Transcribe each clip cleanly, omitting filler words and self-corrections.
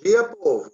dia, povo.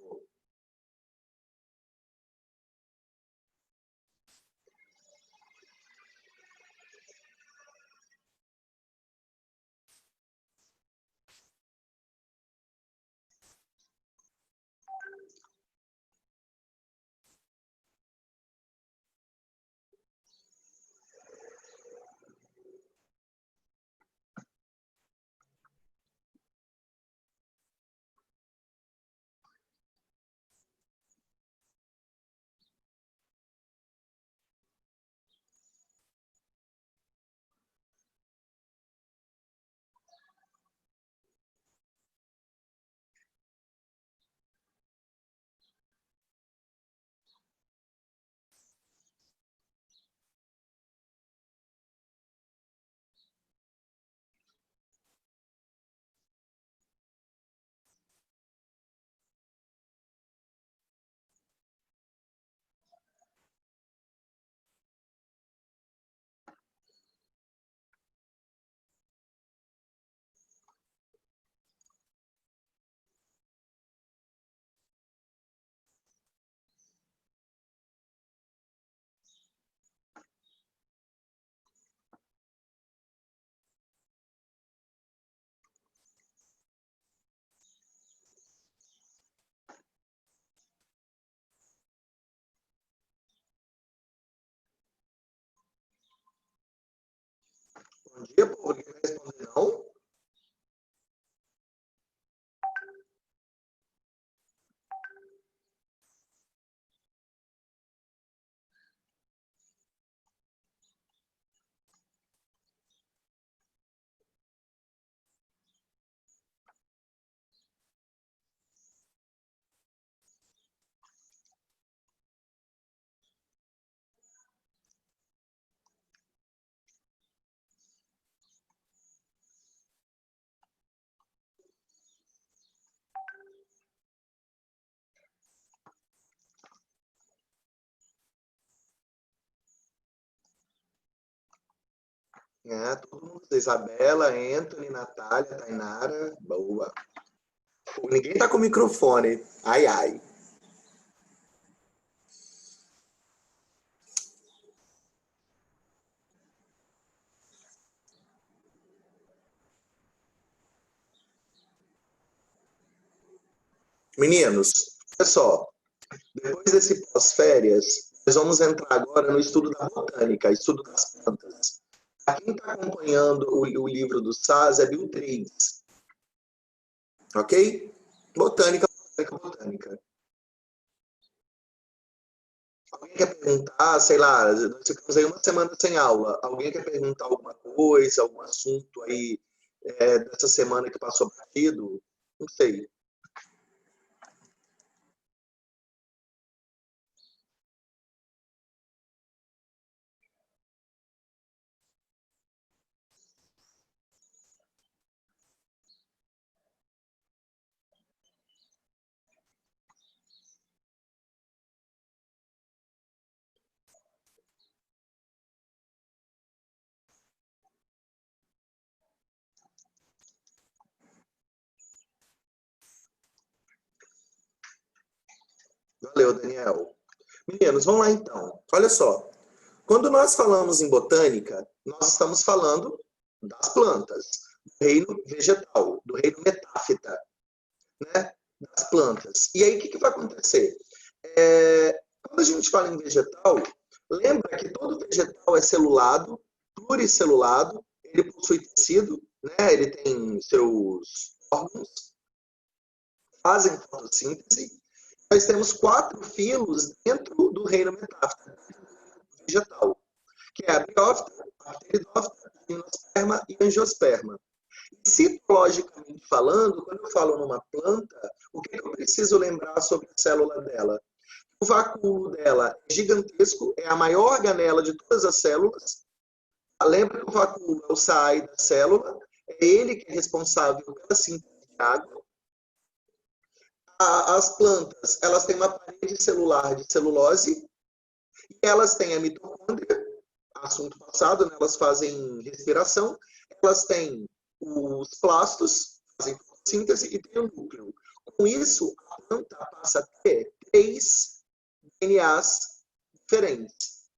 Bom dia, povo. Ninguém vai responder, não? É, todo mundo. Isabela, Anthony, Natália, Tainara. Boa. Ninguém tá com o microfone. Ai, ai. Meninos, olha só. Depois desse pós-férias, nós vamos entrar agora no estudo da botânica, estudo das plantas. Para quem está acompanhando o livro do SASEB, o 3. Ok? Botânica, botânica, botânica. Alguém quer perguntar, sei lá, nós ficamos aí uma semana sem aula. Alguém quer perguntar alguma coisa, algum assunto aí dessa semana que passou batido? Não sei. Valeu, Daniel. Meninos, vamos lá então. Olha só. Quando nós falamos em botânica, nós estamos falando das plantas, do reino vegetal, do reino metáfita, né? Das plantas. E aí, o que vai acontecer? Quando a gente fala em vegetal, lembra que todo vegetal é celulado, pluricelulado, ele possui tecido, né? Ele tem seus órgãos, fazem fotossíntese. Nós temos 4 filos dentro do reino metáfita, vegetal, que é a briófita, a pteridófita, a gimnosperma e a angiosperma. E, citologicamente falando, quando eu falo numa planta, o que eu preciso lembrar sobre a célula dela? O vacúolo dela é gigantesco, é a maior organela de todas as células. Lembra que o vacúolo é o SAI da célula, é ele que é responsável pela síntese de água. As plantas, elas têm uma parede celular de celulose, e elas têm a mitocôndria, assunto passado, né? Elas fazem respiração, elas têm os plastos, fazem síntese, e tem o núcleo. Com isso, a planta passa a ter 3 DNAs diferentes.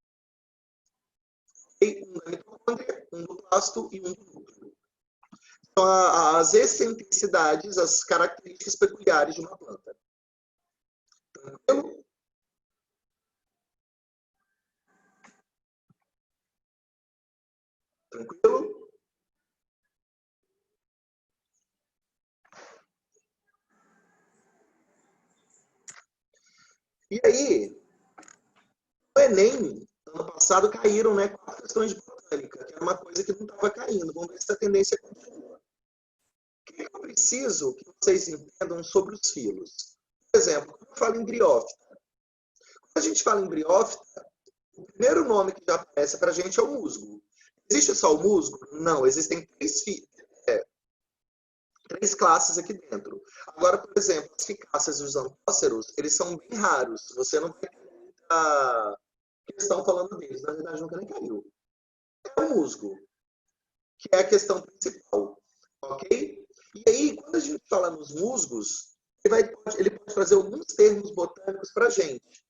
Um da mitocôndria, um do plasto e um do núcleo. Então, as excentricidades, as características peculiares de uma planta. Tranquilo? Tranquilo? E aí, no Enem, ano passado, caíram, né, 4 questões de botânica, que era uma coisa que não estava caindo. Vamos ver se a tendência continua. O que eu preciso que vocês entendam sobre os filos? Por exemplo, quando eu falo em briófita. Quando a gente fala em briófita, o primeiro nome que já aparece para a gente é o musgo. Existe só o musgo? Não, existem 3 classes aqui dentro. Agora, por exemplo, as ficáceas e os antóceros, eles são bem raros. Você não vai ter muita questão falando deles. Na verdade, nunca nem caiu. É o musgo, que é a questão principal. Ok? E aí, quando a gente fala nos musgos, ele pode trazer alguns termos botânicos para a gente.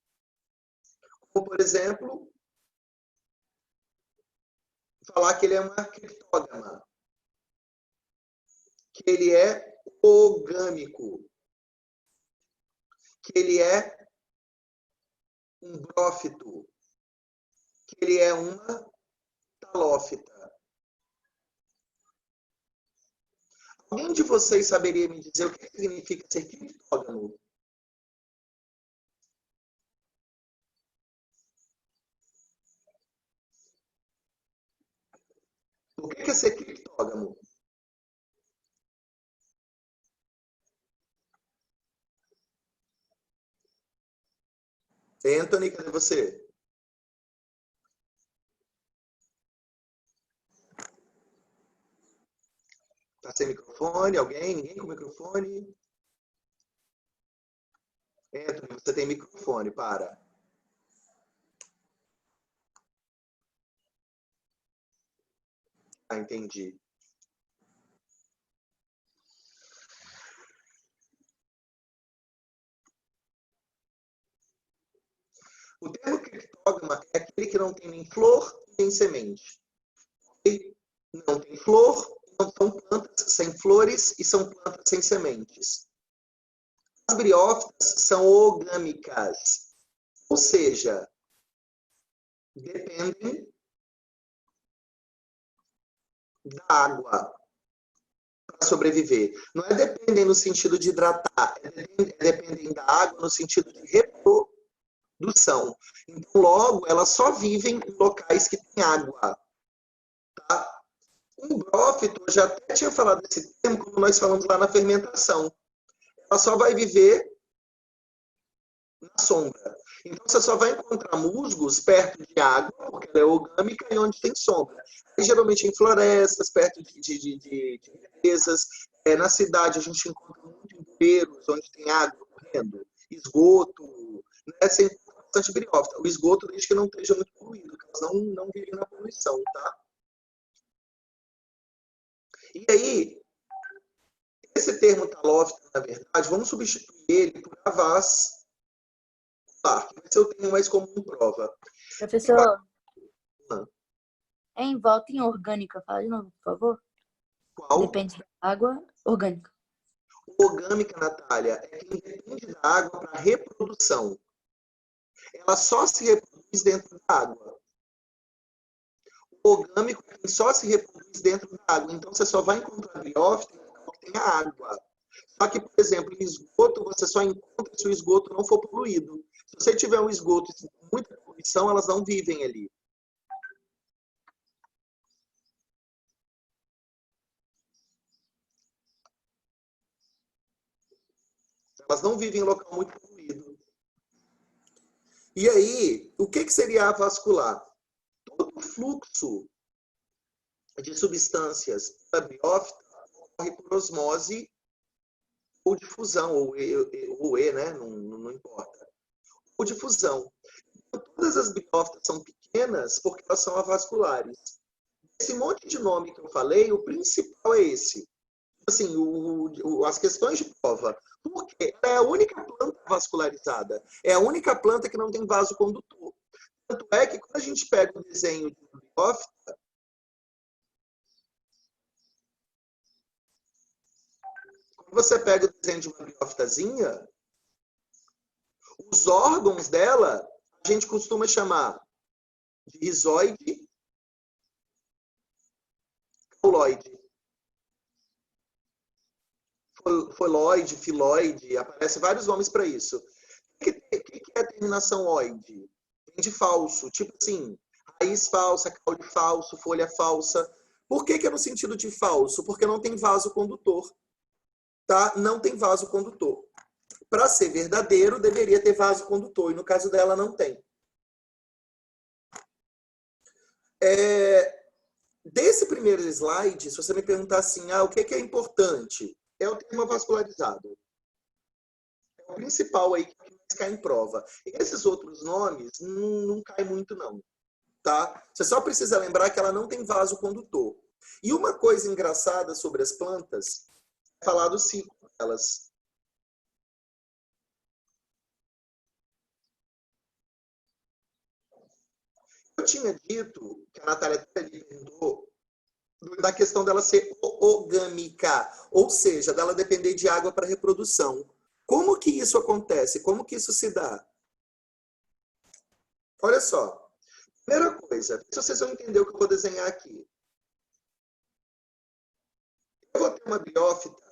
Como, por exemplo, falar que ele é uma criptógama, que ele é ogâmico, que ele é um brófito, que ele é uma talófita. Alguém de vocês saberia me dizer o que significa ser criptógamo? O que é ser criptógamo? Anthony, cadê você? Tá sem microfone? Alguém? Ninguém com microfone? Anthony, você tem microfone, para. Ah, entendi. O termo criptógama é aquele que não tem nem flor nem semente. E não tem flor, não são plantas sem flores e são plantas sem sementes. As briófitas são ogâmicas, ou seja, dependem da água para sobreviver. Não é dependem no sentido de hidratar, é dependem da água no sentido de reprodução. Então, logo, elas só vivem em locais que têm água. Tá? Um brófito, eu já até tinha falado desse termo quando nós falamos lá na fermentação. Ela só vai viver na sombra. Então, você só vai encontrar musgos perto de água, porque ela é orgânica, e onde tem sombra. E, geralmente em florestas, perto de represas. Na cidade, a gente encontra muito em bueiros, onde tem água correndo, esgoto, né? Você encontra bastante briófita. O esgoto, desde que não esteja muito poluído, que elas não vivem na poluição, tá? E aí, esse termo talófita, na verdade, vamos substituir ele por avaz, que vai ser o termo mais comum em prova. Professor, é em volta em orgânica. Fala de novo, por favor. Qual? Depende da água, orgânica. Orgânica, Natália, é quem depende da água para reprodução. Ela só se reproduz dentro da água. O orgânico é quem só se reproduz dentro da água. Então, você só vai encontrar briófita que tem a água. Só que, por exemplo, em esgoto, você só encontra se o esgoto não for poluído. Se você tiver um esgoto com muita poluição, elas não vivem ali. Elas não vivem em local muito poluído. E aí, o que seria avascular? Todo o fluxo de substâncias da briófita ocorre por osmose ou difusão, ou E, né? Não importa. Ou difusão. Então, todas as briófitas são pequenas porque elas são avasculares. Esse monte de nome que eu falei, o principal é esse. assim, as questões de prova. Porque ela é a única planta vascularizada. É a única planta que não tem vaso condutor. Tanto é que quando a gente pega o desenho de uma briófita, quando você pega o desenho de uma briófitazinha, os órgãos dela, a gente costuma chamar de rizoide, cauloide. Foloide, filoide, aparece vários nomes para isso. O que é a terminação oide? Vem de falso, tipo assim, raiz falsa, caule falso, folha falsa. Por que é no sentido de falso? Porque não tem vaso condutor. Tá? Não tem vaso condutor. Para ser verdadeiro, deveria ter vaso condutor, e no caso dela não tem. Desse primeiro slide, se você me perguntar assim, o que é importante? É o termo vascularizado. É o principal aí que mais cai em prova. Esses outros nomes não caem muito, não. Tá? Você só precisa lembrar que ela não tem vaso condutor. E uma coisa engraçada sobre as plantas é falar do ciclo delas. Eu tinha dito que a Natália perguntou da questão dela ser ogâmica, ou seja, dela depender de água para reprodução. Como que isso acontece? Como que isso se dá? Olha só. Primeira coisa, se vocês vão entender o que eu vou desenhar aqui. Eu vou ter uma briófita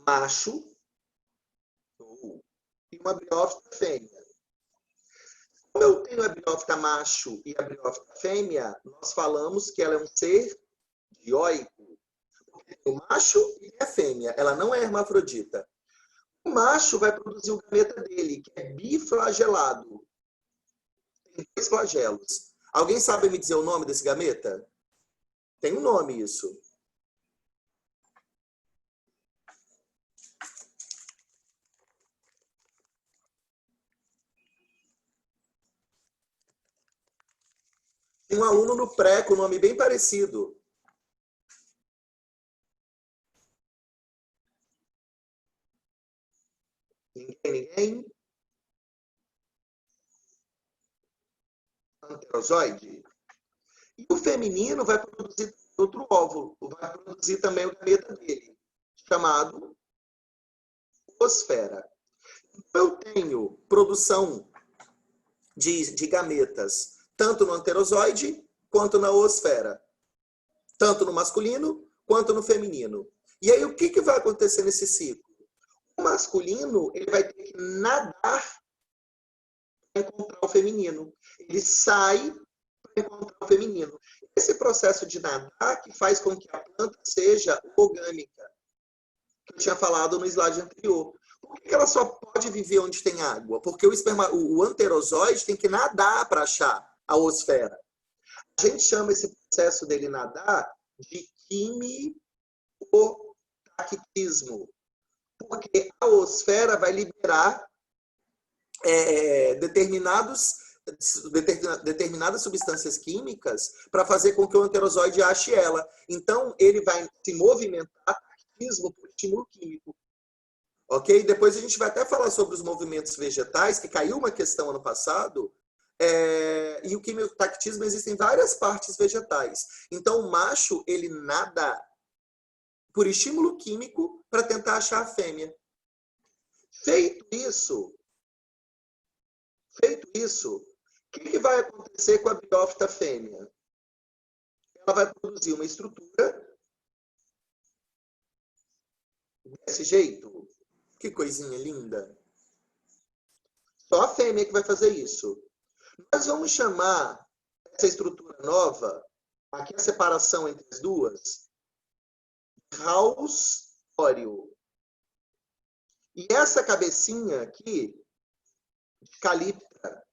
macho e uma briófita fêmea. Como eu tenho a briófita macho e a briófita fêmea, nós falamos que ela é um ser dioico. O macho e a fêmea, ela não é hermafrodita. O macho vai produzir o gameta dele, que é biflagelado. Tem 2 flagelos. Alguém sabe me dizer o nome desse gameta? Tem um nome isso. Tem um aluno no pré com um nome bem parecido. Ninguém? Anterozoide. E o feminino vai produzir outro óvulo, vai produzir também o gameta dele, chamado oosfera. Eu tenho produção de gametas, tanto no anterozoide quanto na oosfera. Tanto no masculino quanto no feminino. E aí, o que vai acontecer nesse ciclo? O masculino ele vai ter que nadar para encontrar o feminino. Ele sai para encontrar o feminino. Esse processo de nadar que faz com que a planta seja orgânica, que eu tinha falado no slide anterior. Por que ela só pode viver onde tem água? Porque o anterozoide tem que nadar para achar a oosfera. A gente chama esse processo dele nadar de quimiotaquitismo, porque a oosfera vai liberar determinadas substâncias químicas para fazer com que o anterozoide ache ela. Então, ele vai se movimentar por estímulo químico. Ok? Depois a gente vai até falar sobre os movimentos vegetais, que caiu uma questão ano passado, e o quimiotactismo existem várias partes vegetais. Então, o macho, ele nada por estímulo químico para tentar achar a fêmea. Feito isso, o que vai acontecer com a briófita fêmea? Ela vai produzir uma estrutura desse jeito. Que coisinha linda. Só a fêmea que vai fazer isso. Nós vamos chamar essa estrutura nova, aqui a separação entre as duas, haustório. E essa cabecinha aqui, de caliptra.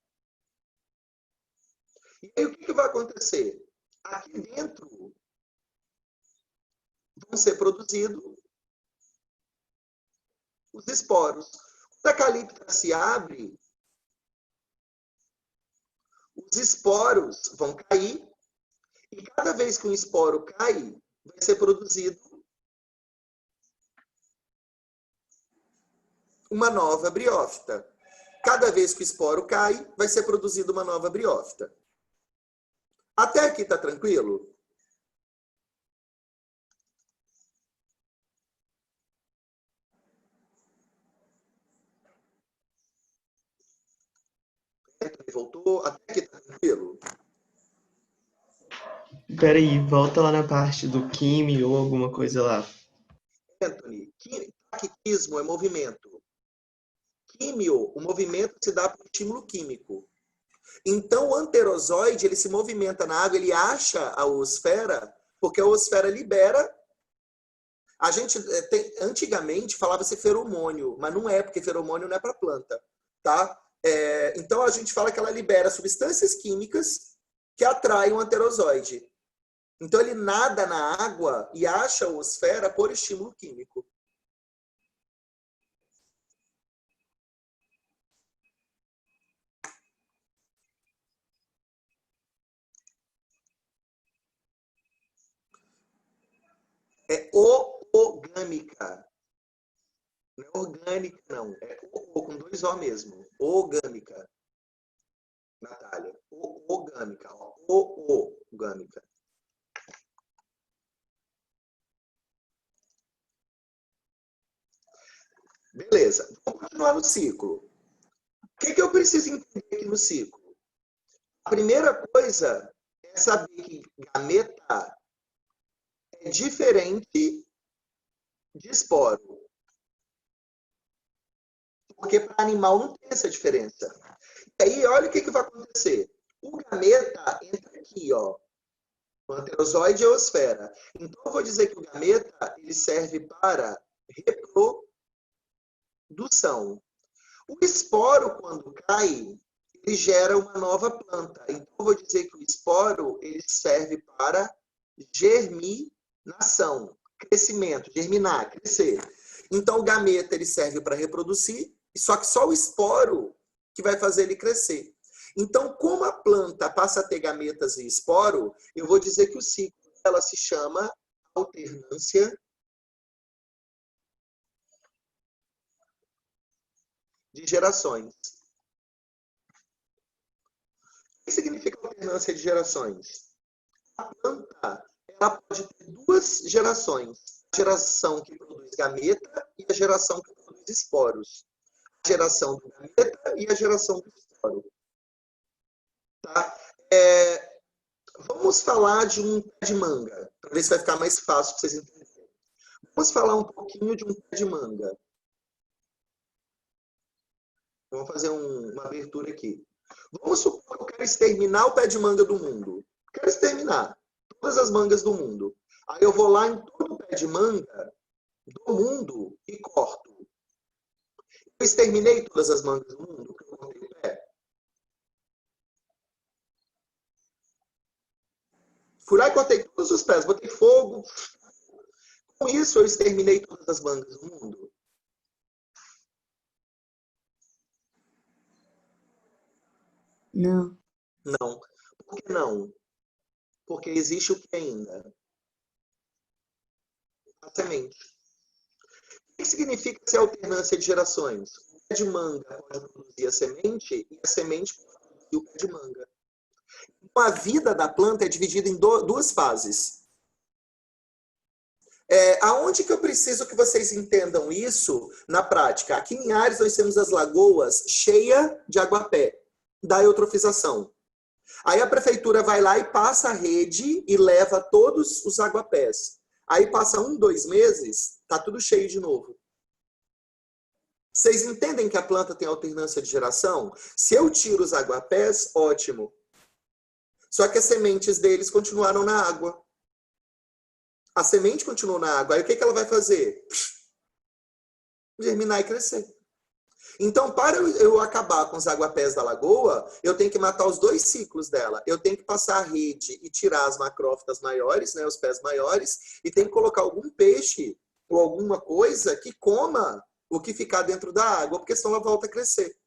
E aí o que vai acontecer? Aqui dentro vão ser produzidos os esporos. Quando a caliptra se abre, os esporos vão cair, e cada vez que um esporo cai, vai ser produzido uma nova briófita. Cada vez que o esporo cai, vai ser produzida uma nova briófita. Até aqui tá tranquilo? Voltou? Até aqui tá tranquilo? Peraí, volta lá na parte do químio ou alguma coisa lá. Anthony, taquiquismo é movimento. Químio, o movimento se dá por estímulo químico. Então, o anterozoide, ele se movimenta na água, ele acha a oosfera, porque a oosfera libera. A gente, antigamente, falava-se feromônio, mas não é, porque feromônio não é para planta, tá? Então, a gente fala que ela libera substâncias químicas que atraem o anterozoide. Então, ele nada na água e acha a oosfera por estímulo químico. É oogâmica. Não é orgânica, não. É com dois O mesmo. Oogâmica. Natália. Oogâmica. Oogâmica. Beleza. Vamos continuar no ciclo. O que eu preciso entender aqui no ciclo? A primeira coisa é saber que gameta é diferente de esporo. Porque para animal não tem essa diferença. E aí, olha o que vai acontecer. O gameta entra aqui, ó. O anterozoide e a oosfera. Então, eu vou dizer que o gameta ele serve para reprodução. O esporo, quando cai, ele gera uma nova planta. Então, eu vou dizer que o esporo ele serve para germinação, crescimento, germinar, crescer. Então, o gameta ele serve para reproduzir, só que só o esporo que vai fazer ele crescer. Então, como a planta passa a ter gametas e esporo, eu vou dizer que o ciclo dela se chama alternância de gerações. O que significa alternância de gerações? A planta ela pode ter duas gerações. A geração que produz gameta e a geração que produz esporos. A geração do gameta e a geração do esporo. Tá? Vamos falar de um pé de manga, para ver se vai ficar mais fácil para vocês entenderem. Vamos falar um pouquinho de um pé de manga. Vamos fazer uma abertura aqui. Vamos supor que eu quero exterminar o pé de manga do mundo. Quero exterminar todas as mangas do mundo. Aí eu vou lá em todo o pé de manga do mundo e corto. Eu exterminei todas as mangas do mundo porque eu cortei o pé. Fui lá e cortei todos os pés, botei fogo. Com isso eu exterminei todas as mangas do mundo. Não. Não. Por que não? Porque existe o que ainda? A semente. O que significa ser alternância de gerações? O pé de manga pode produzir a semente e a semente pode produzir o pé de manga. Então, a vida da planta é dividida em duas fases. Aonde que eu preciso que vocês entendam isso na prática? Aqui em Ares nós temos as lagoas cheias de aguapé, da eutrofização. Aí a prefeitura vai lá e passa a rede e leva todos os aguapés. Aí passa 1, 2 meses, tá tudo cheio de novo. Vocês entendem que a planta tem alternância de geração? Se eu tiro os aguapés, ótimo. Só que as sementes deles continuaram na água. A semente continuou na água. Aí o que ela vai fazer? Germinar e crescer. Então, para eu acabar com os aguapés da lagoa, eu tenho que matar os dois ciclos dela. Eu tenho que passar a rede e tirar as macrófitas maiores, né, os pés maiores, e tenho que colocar algum peixe ou alguma coisa que coma o que ficar dentro da água, porque senão ela volta a crescer.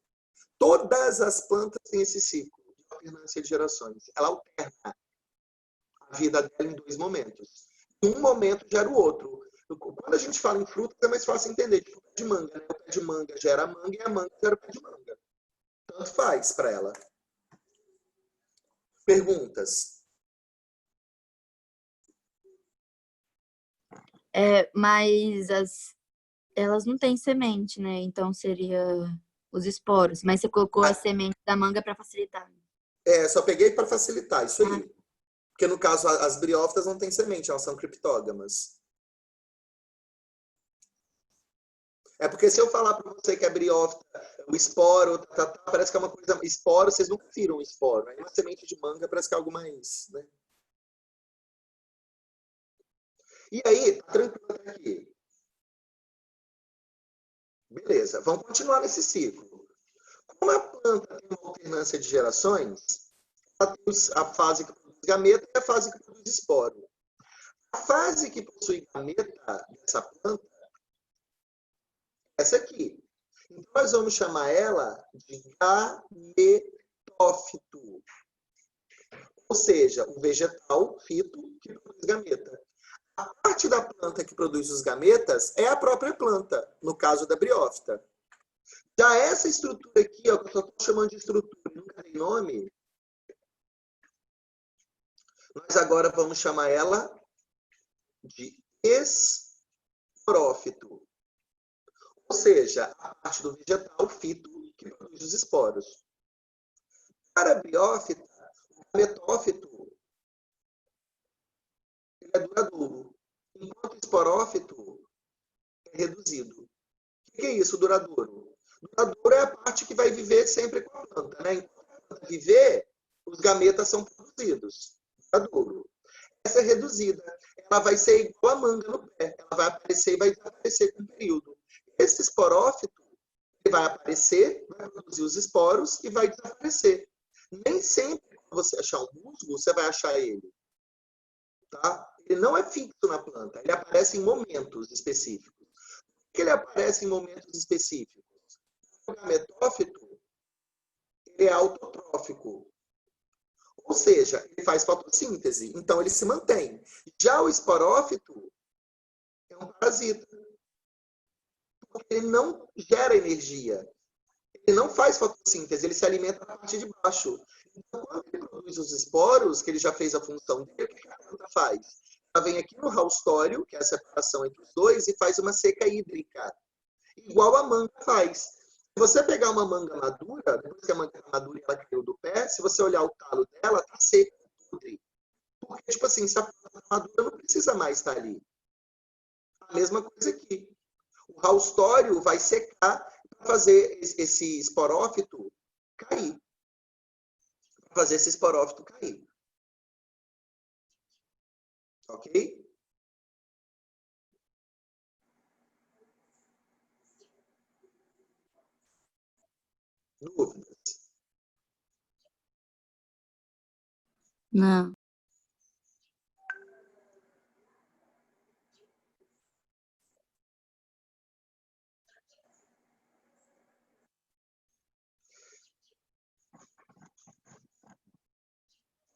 Todas as plantas têm esse ciclo de alternância de gerações. Ela alterna a vida dela em 2 momentos. um momento gera o outro. Quando a gente fala em frutas, é mais fácil entender. Tipo, o pé de manga, né? O pé de manga gera a manga e a manga gera o pé de manga. Tanto faz para ela. Perguntas? Mas elas não têm semente, né? Então seria os esporos. Mas você colocou a semente da manga para facilitar. Só peguei para facilitar, isso aí. Porque no caso, as briófitas não têm semente, elas são criptógamas. É porque se eu falar para você que é briófita, o esporo, parece que é uma coisa... Esporo, vocês nunca viram esporo. Aí uma semente de manga parece que é algo mais... Né? E aí, tá tranquilo até aqui. Beleza, vamos continuar nesse ciclo. Como a planta tem uma alternância de gerações, ela tem a fase que produz gameta e a fase que produz esporo. A fase que possui gameta dessa planta é essa aqui. Então, nós vamos chamar ela de gametófito. Ou seja, o vegetal fito que produz gameta. A parte da planta que produz os gametas é a própria planta, no caso da briófita. Já essa estrutura aqui, ó, que eu só estou chamando de estrutura, nunca tem nome, nós agora vamos chamar ela de esporófito. Ou seja, a parte do vegetal fito que produz os esporos. Para a briófita, o gametófito é duradouro, enquanto o esporófito é reduzido. O que é isso, duradouro? Duradouro é a parte que vai viver sempre com a planta, né? Enquanto a planta viver, os gametas são produzidos. Duradouro. Essa é reduzida. Ela vai ser igual a manga no pé. Ela vai aparecer e vai desaparecer com o período. Esse esporófito ele vai aparecer, vai produzir os esporos e vai desaparecer. Nem sempre, quando você achar um musgo, você vai achar ele. Tá? Ele não é fixo na planta. Ele aparece em momentos específicos. Por que ele aparece em momentos específicos? O gametófito ele é autotrófico. Ou seja, ele faz fotossíntese. Então, ele se mantém. Já o esporófito é um parasita. Porque ele não gera energia. Ele não faz fotossíntese, ele se alimenta da parte de baixo. Então, quando ele produz os esporos, que ele já fez a função dele, o que a planta faz? Ela vem aqui no haustório, que é a separação entre os dois, e faz uma seca hídrica. Igual a manga faz. Se você pegar uma manga madura, depois que a manga está madura e ela caiu do pé, se você olhar o talo dela, está seco. Porque, tipo assim, se a planta está madura, não precisa mais estar ali. A mesma coisa aqui. O haustório vai secar para fazer esse esporófito cair. Para fazer esse esporófito cair. Ok? Dúvidas? Não.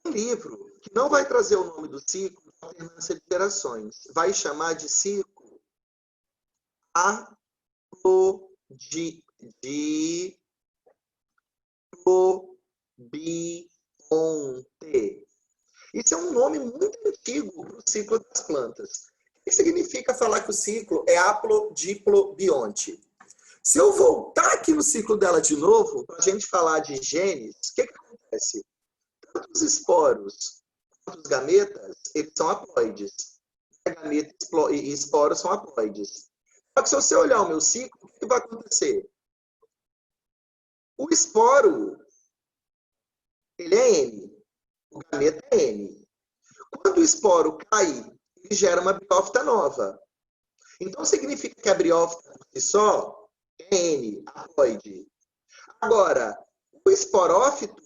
Um livro que não vai trazer o nome do ciclo de alternância de gerações. Vai chamar de ciclo aplodionte. Isso é um nome muito antigo para o ciclo das plantas. O que significa falar que o ciclo é aplodiplobionte? Se eu voltar aqui no ciclo dela de novo, para a gente falar de genes, o que acontece? Tanto os esporos quanto os gametas, eles são haploides. Gameta e esporos são haploides. Só que se você olhar o meu ciclo, o que vai acontecer? O esporo, ele é N. O gameta é N. Quando o esporo cai, ele gera uma briófita nova. Então, significa que a briófita por si só é N, haploide. Agora, o esporófito,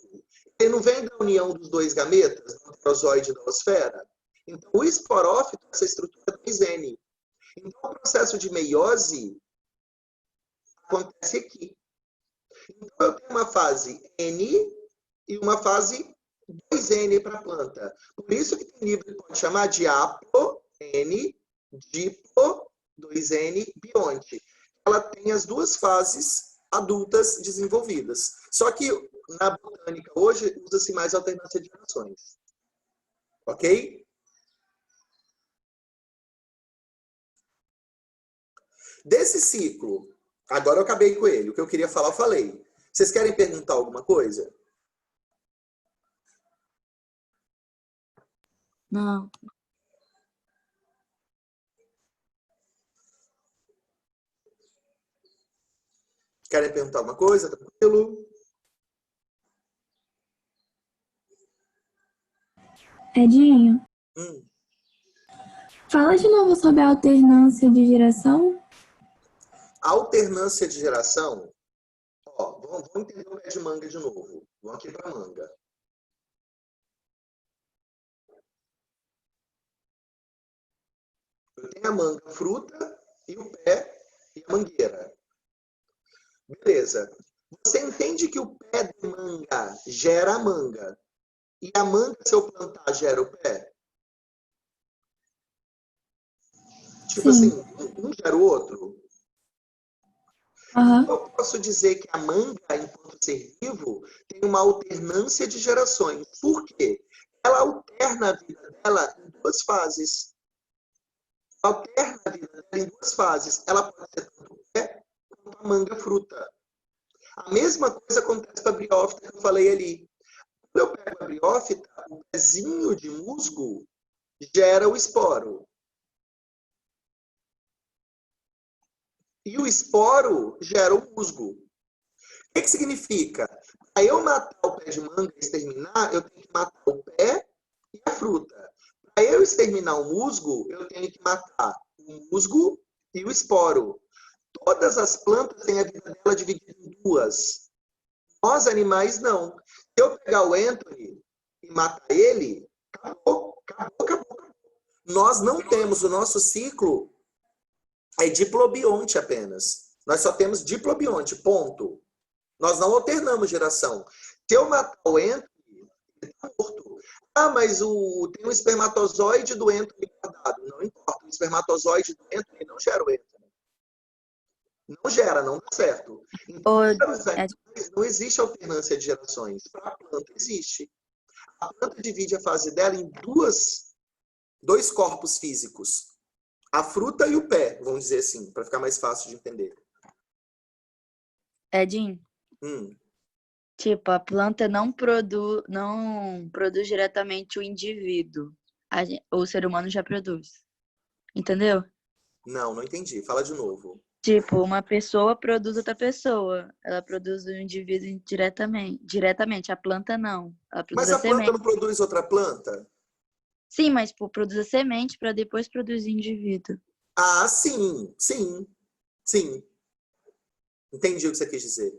ele não vem da união dos dois gametas, do heterozoide e da osfera. Então, o esporófito, essa estrutura é 2N. Então, o processo de meiose acontece aqui. Então, eu tenho uma fase N e uma fase 2N para a planta. Por isso que tem livro que pode chamar de haplo Sim. Diplo, 2N, bionte. Ela tem as duas fases adultas desenvolvidas. Só que na botânica hoje usa-se mais alternância de gerações. Ok? Desse ciclo, agora eu acabei com ele. O que eu queria falar, eu falei. Vocês querem perguntar alguma coisa? Não. Querem perguntar alguma coisa? Tranquilo? Edinho, Hum. fala de novo sobre a alternância de geração. A alternância de geração, ó, vamos entender o pé de manga de novo. Vamos aqui para manga. Eu tenho a manga fruta e o pé e a mangueira. Beleza. Você entende que o pé de manga gera a manga e a manga, se eu plantar, gera o pé? Tipo Sim. assim, um gera o outro. Aham. Eu posso dizer que a manga, enquanto ser vivo, tem uma alternância de gerações. Por quê? Ela alterna a vida dela em duas fases. Alterna a vida dela em duas fases. Ela pode ser tanto o pé quanto a manga fruta. A mesma coisa acontece com a briófita que eu falei ali. Quando eu pego a briófita, o pezinho de musgo gera o esporo. E o esporo gera o musgo. O que significa? Para eu matar o pé de manga e exterminar, eu tenho que matar o pé e a fruta. Para eu exterminar o musgo, eu tenho que matar o musgo e o esporo. Todas as plantas têm a vida dela dividida em duas. Nós, animais, não. Se eu pegar o Anthony e matar ele, acabou. Nós não temos o nosso ciclo é diplobionte apenas. Nós só temos diplobionte, ponto. Nós não alternamos geração. Se eu matar o Anthony, ele está morto. Ah, mas tem um espermatozoide do Anthony guardado. Não importa. O espermatozoide do Anthony não gera o Anthony. Não gera, não dá certo. Então, para os animais, não existe alternância de gerações. Para a planta, existe. A planta divide a fase dela em dois corpos físicos. A fruta e o pé, vamos dizer assim, para ficar mais fácil de entender. Edinho, tipo, a planta não produz diretamente o indivíduo. O ser humano já produz. Entendeu? Não entendi. Fala de novo. Tipo, uma pessoa produz outra pessoa. Ela produz o indivíduo diretamente. A planta não. Ela produz Mas a a planta semente. não produz outra planta? Sim, mas tipo, produz a semente para depois produzir indivíduo. Ah, sim. Entendi o que você quis dizer.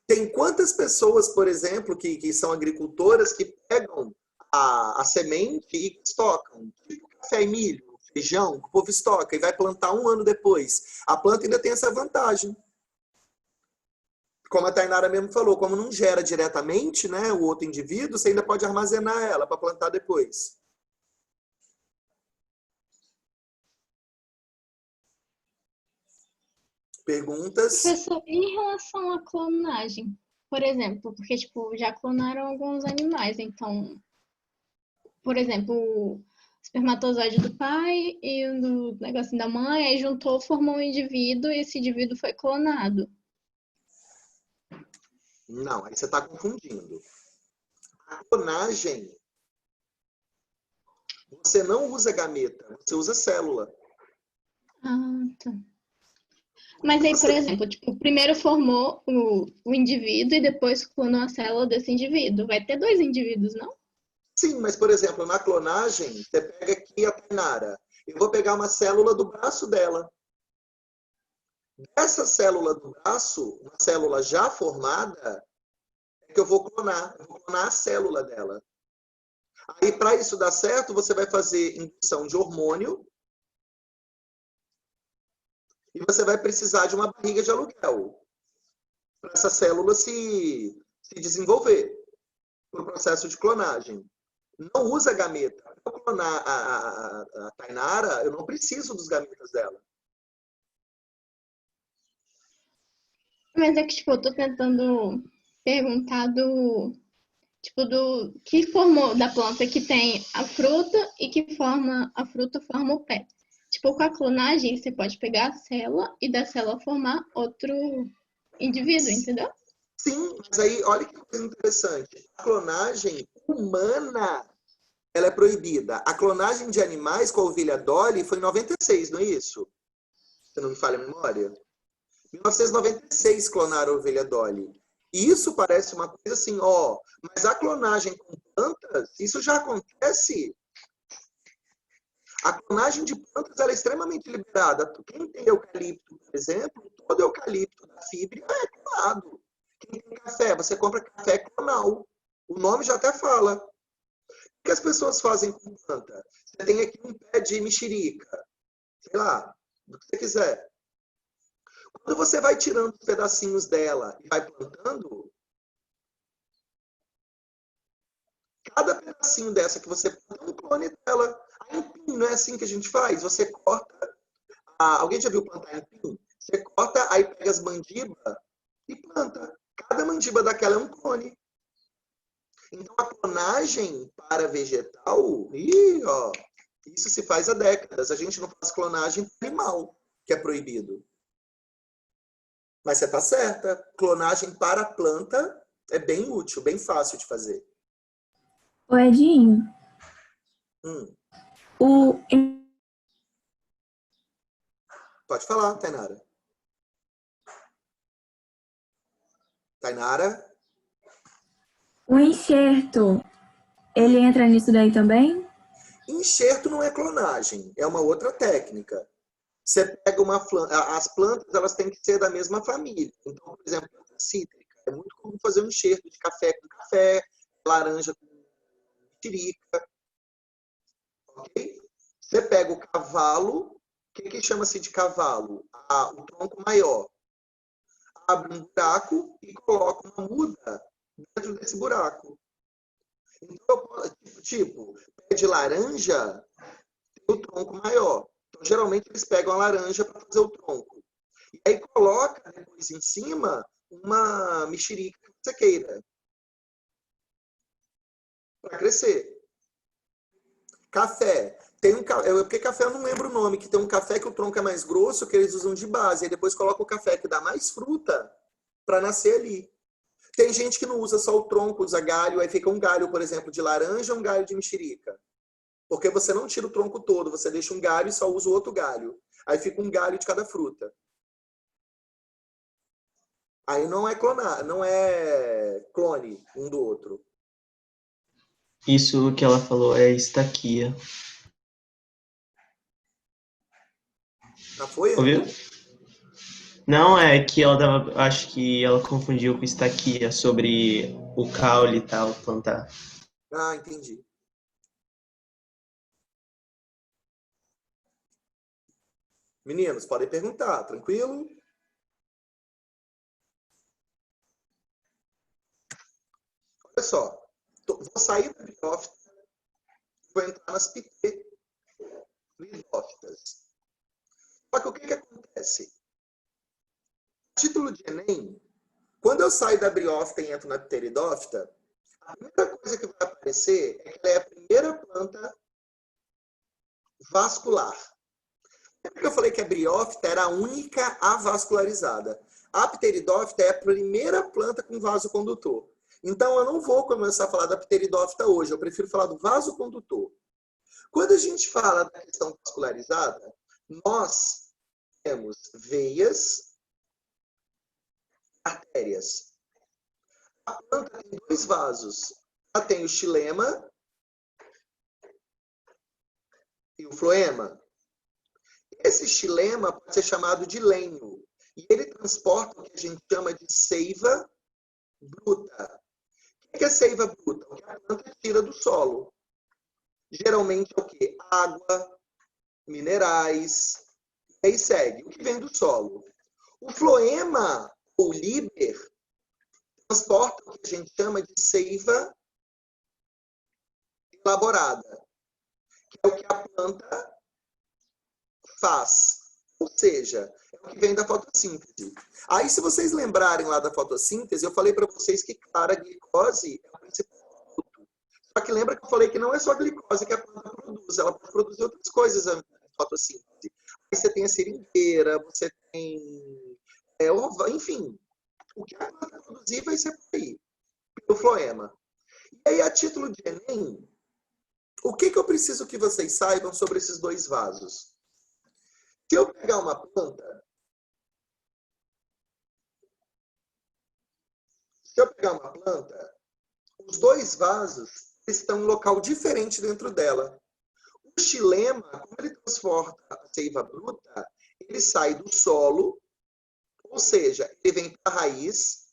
Tem quantas pessoas, por exemplo, que são agricultoras que pegam a semente e estocam? Tipo café e milho, feijão, o povo estoca e vai plantar um ano depois. A planta ainda tem essa vantagem. Como a Tainara mesmo falou, como não gera diretamente, né, o outro indivíduo, você ainda pode armazenar ela para plantar depois. Perguntas? Professor, em relação à clonagem, por exemplo, porque tipo, já clonaram alguns animais, então, por exemplo, o espermatozoide do pai e o do negocinho da mãe, aí juntou, formou um indivíduo e esse indivíduo foi clonado. Não, aí você está confundindo. A clonagem, você não usa gameta, você usa célula. Ah, tá. Mas aí, por exemplo, tipo, primeiro formou o indivíduo e depois clonou a célula desse indivíduo. Vai ter dois indivíduos, não? Sim, mas, por exemplo, na clonagem, você pega aqui a Tainara. Eu vou pegar uma célula do braço dela. Dessa célula do braço, uma célula já formada, é que eu vou clonar. Eu vou clonar a célula dela. Aí, para isso dar certo, você vai fazer indução de hormônio e você vai precisar de uma barriga de aluguel para essa célula se desenvolver para o processo de clonagem. não usa gameta. Para eu clonar a Tainara, eu não preciso dos gametas dela. Mas é que, tipo, eu tô tentando perguntar do que formou da planta que tem a fruta e que a fruta forma o pé. Tipo, com a clonagem, você pode pegar a célula e da célula formar outro indivíduo, entendeu? Sim, mas aí, olha que coisa interessante. A clonagem humana, ela é proibida. A clonagem de animais com a ovelha Dolly foi em 96, não é isso? Se não me falha a memória. Em 1996 clonaram a ovelha Dolly. E isso parece uma coisa assim, ó, mas a clonagem com plantas, isso já acontece. A clonagem de plantas ela é extremamente liberada. Quem tem eucalipto, por exemplo, todo eucalipto da fibra é clonado. Quem tem café, você compra café clonal. O nome já até fala. O que as pessoas fazem com planta? Você tem aqui um pé de mexerica, sei lá, do que você quiser. Quando você vai tirando os pedacinhos dela e vai plantando, cada pedacinho dessa que você planta é um clone dela. A empim, não é assim que a gente faz? Você corta. Alguém já viu plantar empim? Você corta, aí pega as mandibas e planta. Cada mandiba daquela é um clone. Então, a clonagem para vegetal, ó, isso se faz há décadas. A gente não faz clonagem para animal, que é proibido. Mas você está certa. Clonagem para planta é bem útil, bem fácil de fazer. Ô, Edinho, o, Pode falar, Tainara. Tainara? o enxerto, ele entra nisso daí também? Enxerto não é clonagem, é uma outra técnica. Você pega uma planta, as plantas elas têm que ser da mesma família. Então, por exemplo, planta cítrica, é muito comum fazer um enxerto de café com café, laranja com mexerica. Ok? Você pega o cavalo, o que chama-se de cavalo? O tronco maior. Abre um buraco e coloca uma muda dentro desse buraco. Então, tipo, pé de laranja tem o tronco maior. Então, geralmente, eles pegam a laranja para fazer o tronco. E aí coloca depois em cima uma mexerica que você queira. Para crescer. Café. Porque café eu não lembro o nome, que tem um café que o tronco é mais grosso, que eles usam de base. Aí depois coloca o café que dá mais fruta para nascer ali. Tem gente que não usa só o tronco, usa galho, aí fica um galho, por exemplo, de laranja, um galho de mexerica. Porque você não tira o tronco todo, você deixa um galho e só usa o outro galho. Aí fica um galho de cada fruta. Aí não é clonar, não é clone um do outro. Isso que ela falou é estaquia. Já foi? Ouviu? Não, é que ela tava, acho que ela confundiu com estaquia sobre o caule e tal, plantar. Ah, entendi. Meninos, podem perguntar, tranquilo? Olha só, vou sair da briófita, vou entrar nas pteridófitas. Só que o que acontece? Título de Enem, quando eu saio da briófita e entro na pteridófita, a primeira coisa que vai aparecer é que ela é a primeira planta vascular. Lembra que eu falei que a briófita era a única avascularizada? A pteridófita é a primeira planta com vaso condutor. Então, eu não vou começar a falar da pteridófita hoje, eu prefiro falar do vaso condutor. Quando a gente fala da questão vascularizada, nós temos veias, artérias. A planta tem dois vasos. Ela tem o xilema e o floema. Esse xilema pode ser chamado de lenho. E ele transporta o que a gente chama de seiva bruta. O que é seiva bruta? O que a planta tira do solo. Geralmente é o quê? Água, minerais, e aí segue. O que vem do solo. O floema, ou líber, transporta o que a gente chama de seiva elaborada, que é o que a planta faz. Ou seja, é o que vem da fotossíntese. Aí, se vocês lembrarem lá da fotossíntese, eu falei para vocês que, claro, a glicose é o principal produto. Só que lembra que eu falei que não é só a glicose que a planta produz, ela pode produzir outras coisas na fotossíntese. Aí você tem a seringueira, você tem... enfim, o que a planta produzir vai ser por aí, pelo floema. E aí, a título de Enem, o que eu preciso que vocês saibam sobre esses dois vasos? Se eu pegar uma planta, os dois vasos estão em um local diferente dentro dela. O xilema, como ele transporta a seiva bruta, ele sai do solo, ou seja, ele vem para a raiz,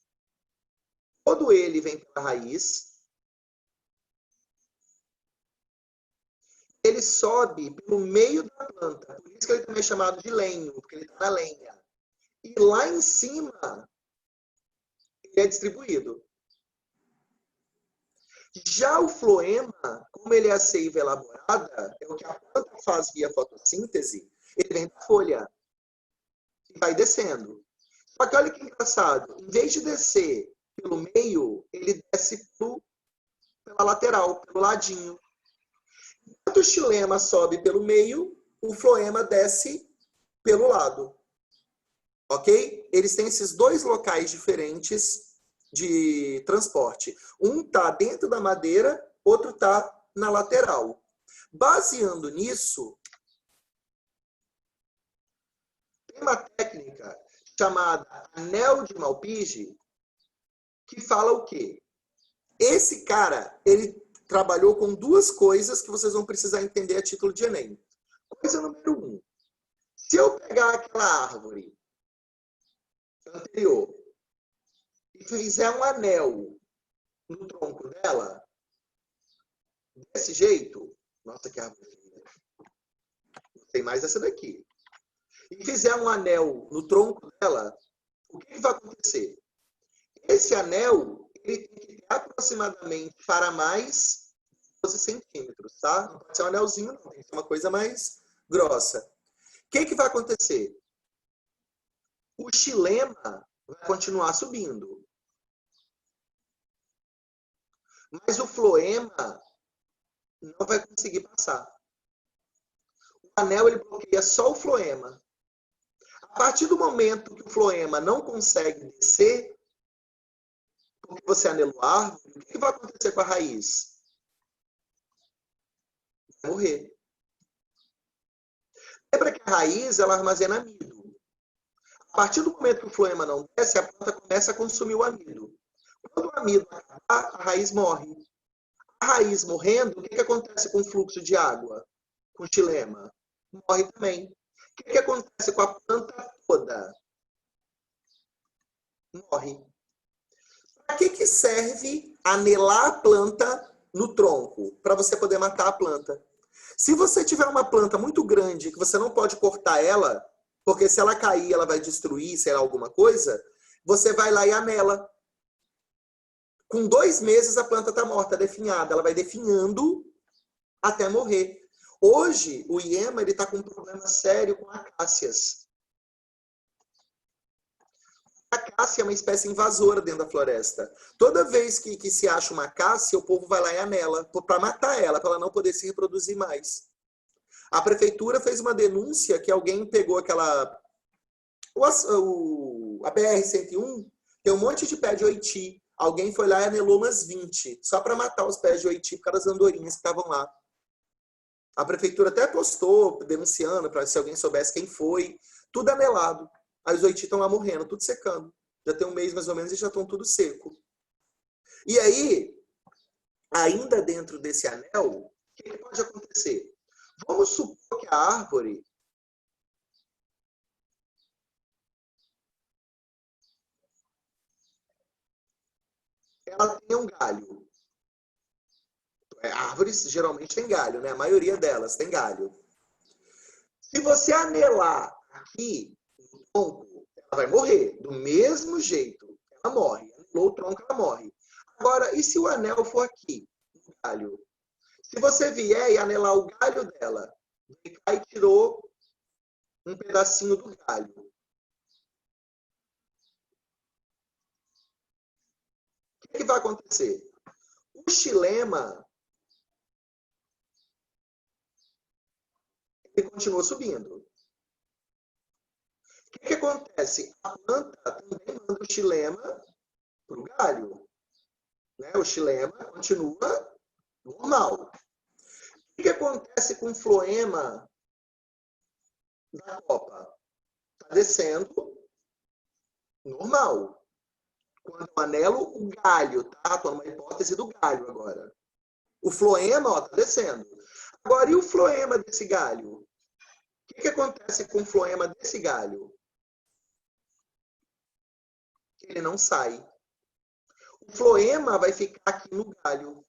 todo ele vem para a raiz, ele sobe pelo meio da planta, por isso que ele também é chamado de lenho, porque ele está na lenha. E lá em cima, ele é distribuído. Já o floema, como ele é a seiva elaborada, é o que a planta faz via fotossíntese, ele vem da folha e vai descendo. Só que olha que engraçado, em vez de descer pelo meio, ele desce pela lateral, pelo ladinho. Enquanto o xilema sobe pelo meio, o floema desce pelo lado. Ok? Eles têm esses dois locais diferentes de transporte. Um está dentro da madeira, outro está na lateral. Baseando nisso, tem uma técnica chamada anel de Malpighi, que fala o quê? Esse cara, ele trabalhou com duas coisas que vocês vão precisar entender a título de Enem. Coisa número 1. Se eu pegar aquela árvore anterior e fizer um anel no tronco dela, desse jeito, nossa, que árvore linda. Não tem mais essa daqui. E fizer um anel no tronco dela, o que vai acontecer? Esse anel, ele tem que ter aproximadamente para mais 12 centímetros, tá? Não pode ser um anelzinho, não. Tem que ser uma coisa mais grossa. O que vai acontecer? O xilema vai continuar subindo. Mas o floema não vai conseguir passar. O anel, ele bloqueia só o floema. A partir do momento que o floema não consegue descer, porque você anelou a árvore, o que vai acontecer com a raiz? Vai morrer. Lembra que a raiz, ela armazena amido. A partir do momento que o floema não desce, a planta começa a consumir o amido. Quando o amido acabar, a raiz morre. A raiz morrendo, o que acontece com o fluxo de água? Com o xilema? Morre também. O que acontece com a planta toda? Morre. Para que serve anelar a planta no tronco? Para você poder matar a planta. Se você tiver uma planta muito grande, que você não pode cortar ela, porque se ela cair, ela vai destruir, sei lá, alguma coisa, você vai lá e anela. Com 2 meses, a planta está morta, definhada. Ela vai definhando até morrer. Hoje, o IEMA está com um problema sério com acácias. A acácia é uma espécie invasora dentro da floresta. Toda vez que se acha uma acácia, o povo vai lá e anela, para matar ela, para ela não poder se reproduzir mais. A prefeitura fez uma denúncia que alguém pegou aquela... a BR-101 tem um monte de pé de oiti. Alguém foi lá e anelou umas 20, só para matar os pés de oiti por causa das andorinhas que estavam lá. A prefeitura até postou, denunciando, para se alguém soubesse quem foi. Tudo anelado. Aí os oiti estão lá morrendo, tudo secando. Já tem um mês mais ou menos e já estão tudo seco. E aí, ainda dentro desse anel, o que pode acontecer? Vamos supor que a árvore ela tem um galho. Árvores geralmente têm galho, né? A maioria delas tem galho. Se você anelar aqui no tronco, ela vai morrer. Do mesmo jeito, ela morre. Anelou o tronco, ela morre. Agora, e se o anel for aqui, no galho? Se você vier e anelar o galho dela, vem cá e tirou um pedacinho do galho. O que vai acontecer? O xilema, ele continua subindo. O que acontece? A planta também manda o xilema para o galho. Né? O xilema continua normal. O que acontece com o floema da copa? Está descendo normal. Quando eu anelo o galho, tá? Estou numa hipótese do galho agora. O floema está descendo. Agora, e o floema desse galho? O que acontece com o floema desse galho? Ele não sai. O floema vai ficar aqui no galho.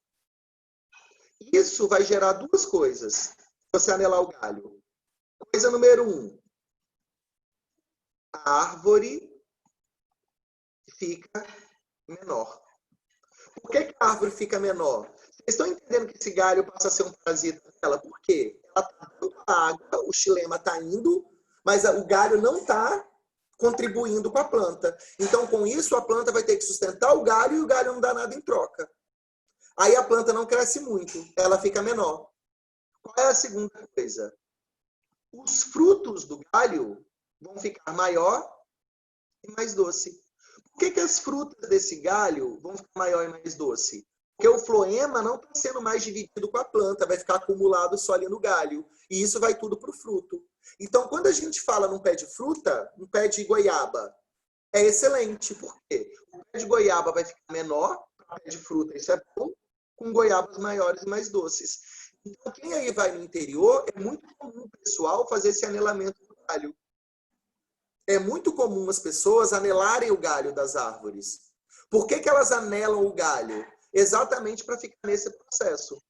Isso vai gerar duas coisas. Se você anelar o galho. Coisa número 1. A árvore fica menor. Por que a árvore fica menor? Vocês estão entendendo que esse galho passa a ser um parasita dela? Por quê? Ela está dando água, o xilema está indo, mas o galho não está contribuindo com a planta. Então, com isso, a planta vai ter que sustentar o galho e o galho não dá nada em troca. Aí a planta não cresce muito, ela fica menor. Qual é a segunda coisa? Os frutos do galho vão ficar maior e mais doce. Por que as frutas desse galho vão ficar maior e mais doce? Porque o floema não está sendo mais dividido com a planta, vai ficar acumulado só ali no galho. E isso vai tudo para o fruto. Então, quando a gente fala num pé de fruta, um pé de goiaba, é excelente. Por quê? O pé de goiaba vai ficar menor, o pé de fruta, isso é bom, com goiabas maiores e mais doces. Então, quem aí vai no interior, é muito comum o pessoal fazer esse anelamento do galho. É muito comum as pessoas anelarem o galho das árvores. Por que elas anelam o galho? Exatamente para ficar nesse processo.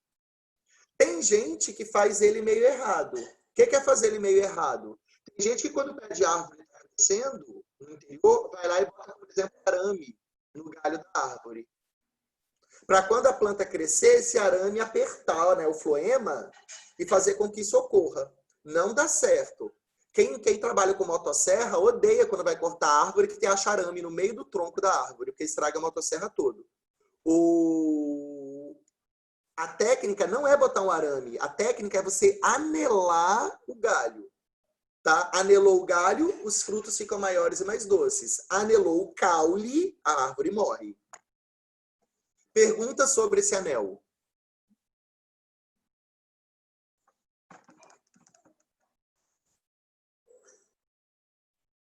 Tem gente que faz ele meio errado. O que é fazer ele meio errado? Tem gente que quando o pé de árvore está crescendo, no interior, vai lá e bota, por exemplo, arame no galho da árvore. Para quando a planta crescer, esse arame apertar, né, o floema e fazer com que isso ocorra. Não dá certo. Quem trabalha com motosserra odeia quando vai cortar a árvore que tem a arame no meio do tronco da árvore, porque estraga a motosserra todo. A técnica não é botar um arame, a técnica é você anelar o galho. Tá? Anelou o galho, os frutos ficam maiores e mais doces. Anelou o caule, a árvore morre. Pergunta sobre esse anel.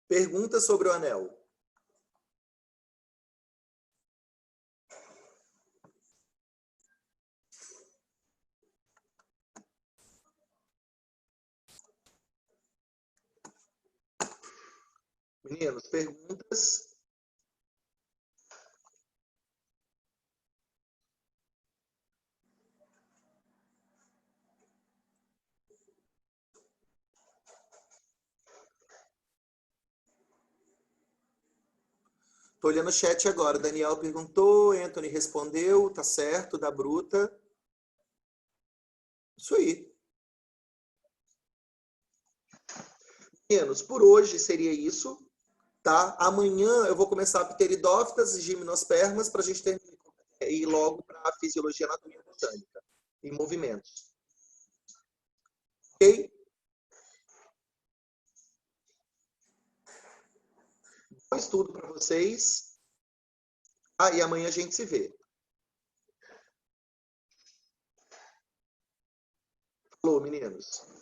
Pergunta sobre o anel. Meninos, perguntas? Estou olhando o chat agora. Daniel perguntou, Anthony respondeu, tá certo, da bruta. Isso aí. Meninos, por hoje seria isso. Tá? Amanhã eu vou começar a pteridófitas e gimnospermas para a gente ir logo para a fisiologia anatomia botânica em movimentos. Ok? Bom estudo para vocês. E amanhã a gente se vê. Falou, meninos.